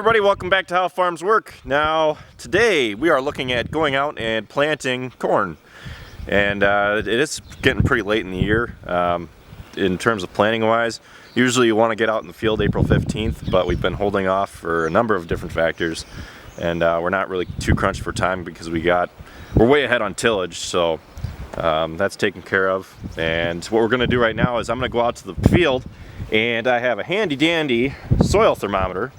everybody, welcome back to How Farms Work. Now today we are looking at going out and planting corn, and it is getting pretty late in the year in terms of planting wise. Usually you want to get out in the field April 15th, but we've been holding off for a number of different factors, and we're not really too crunched for time because we're way ahead on tillage, so that's taken care of. And what we're going to do right now is I'm going to go out to the field, and I have a handy dandy soil thermometer,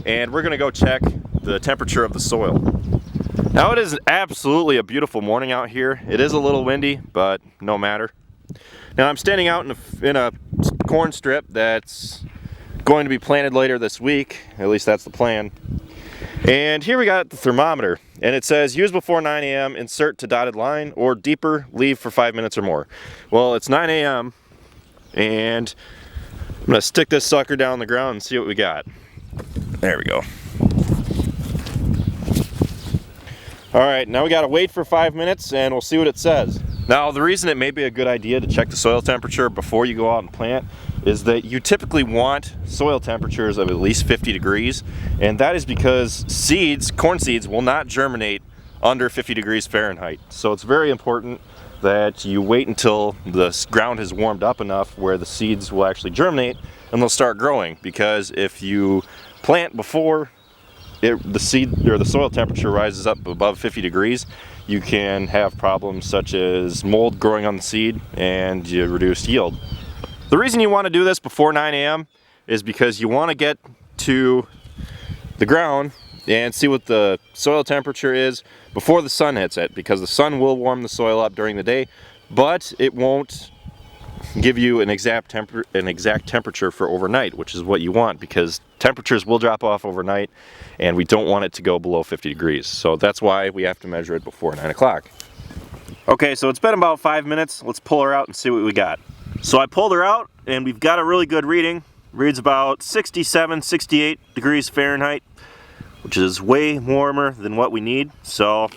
and we're going to go check the temperature of the soil. Now it is absolutely a beautiful morning out here. It is a little windy, but no matter. Now I'm standing out in a corn strip that's going to be planted later this week, at least that's the plan. And here we got the thermometer, and it says use before 9 a.m., insert to dotted line, or deeper, leave for 5 minutes or more. Well, it's 9 a.m. and I'm going to stick this sucker down the ground and see what we got. There we go. Alright, now we got to wait for 5 minutes and we'll see what it says. Now the reason it may be a good idea to check the soil temperature before you go out and plant is that you typically want soil temperatures of at least 50 degrees, and that is because corn seeds will not germinate under 50 degrees Fahrenheit. So it's very important that you wait until the ground has warmed up enough where the seeds will actually germinate and they'll start growing, because if you plant before the seed or the soil temperature rises up above 50 degrees, you can have problems such as mold growing on the seed and you reduce yield. The reason you want to do this before 9 a.m. is because you want to get to the ground and see what the soil temperature is before the sun hits it, because the sun will warm the soil up during the day, but it won't give you an exact temperature for overnight, which is what you want, because temperatures will drop off overnight and we don't want it to go below 50 degrees. So that's why we have to measure it before 9 o'clock. Okay, so it's been about 5 minutes. Let's pull her out and see what we got. So I pulled her out and we've got a really good reading. Reads about 67, 68 degrees Fahrenheit, which is way warmer than what we need. So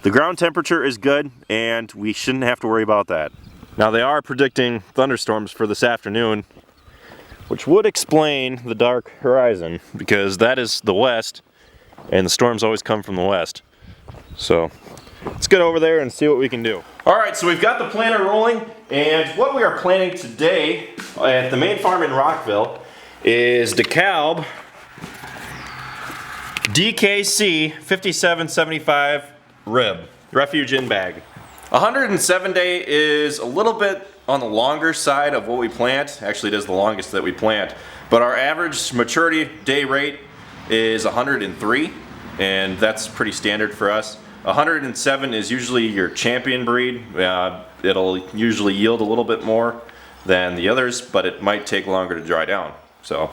the ground temperature is good and we shouldn't have to worry about that. Now they are predicting thunderstorms for this afternoon, which would explain the dark horizon, because that is the west and the storms always come from the west. So let's get over there and see what we can do. Alright, so we've got the planter rolling, and what we are planting today at the main farm in Rockville is DeKalb DKC 5775 rib, refuge in bag. 107 day is a little bit on the longer side of what we plant. Actually, it is the longest that we plant, but our average maturity day rate is 103, and that's pretty standard for us. 107 is usually your champion breed. It'll usually yield a little bit more than the others, but it might take longer to dry down. So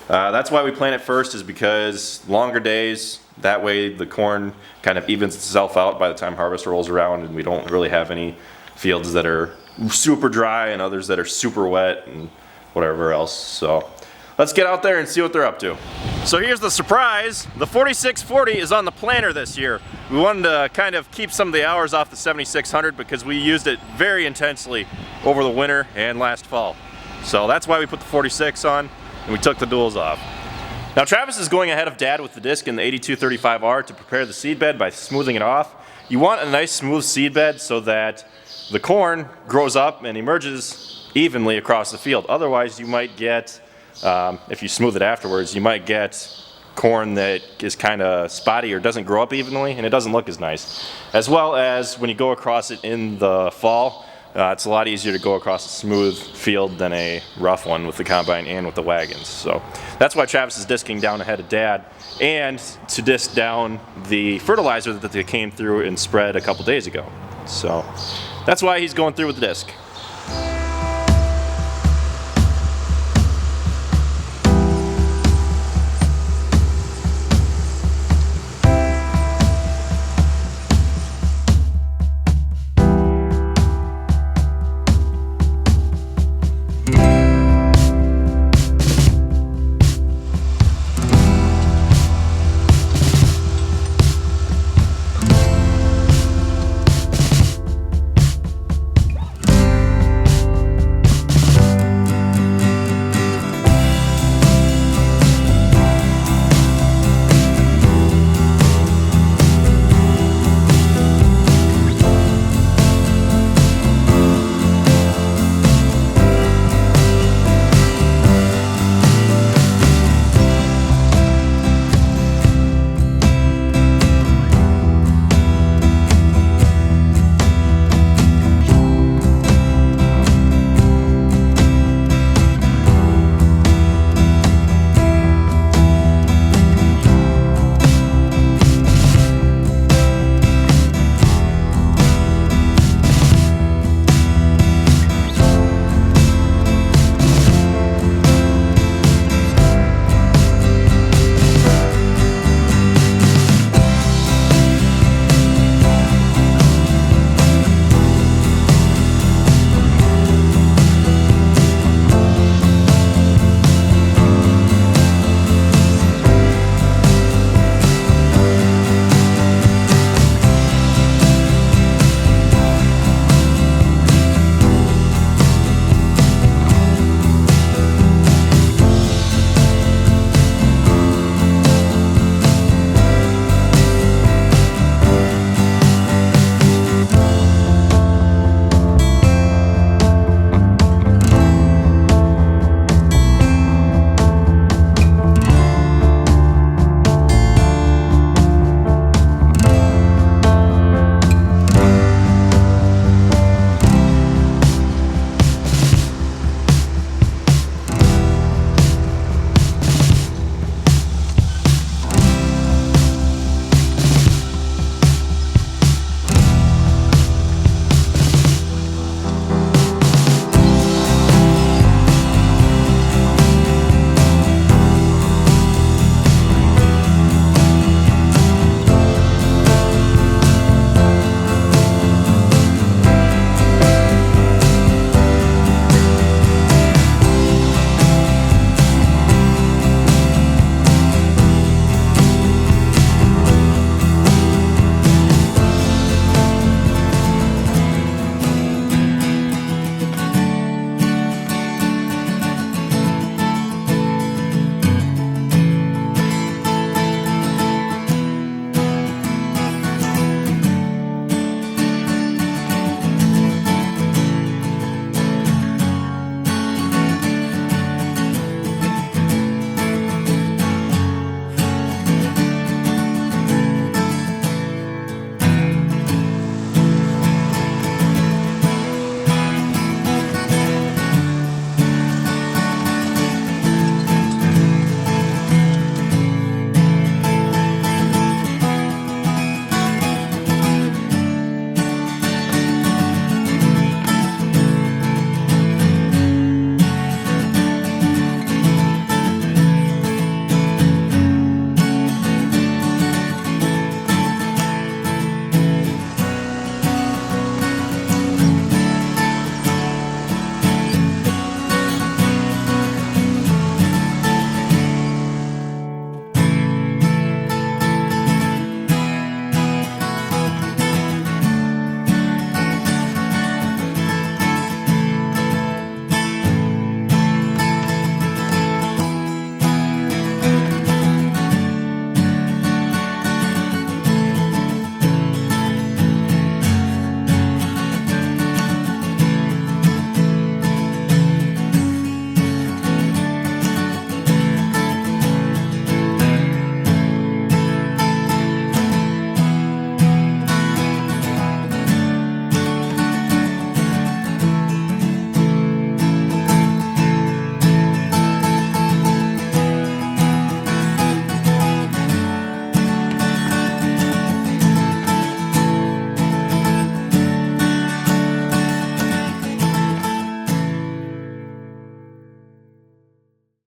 that's why we plant it first, is because longer days, that way the corn kind of evens itself out by the time harvest rolls around, and we don't really have any fields that are super dry and others that are super wet and whatever else. So let's get out there and see what they're up to. So here's the surprise. The 4640 is on the planter this year. We wanted to kind of keep some of the hours off the 7600 because we used it very intensely over the winter and last fall. So that's why we put the 46 on and we took the duals off. Now Travis is going ahead of Dad with the disc in the 8235R to prepare the seed bed by smoothing it off. You want a nice smooth seed bed so that the corn grows up and emerges evenly across the field. Otherwise you might get, if you smooth it afterwards, you might get corn that is kind of spotty or doesn't grow up evenly, and it doesn't look as nice. As well as when you go across it in the fall, it's a lot easier to go across a smooth field than a rough one with the combine and with the wagons. So that's why Travis is disking down ahead of Dad, and to disc down the fertilizer that they came through and spread a couple days ago. So that's why he's going through with the disc.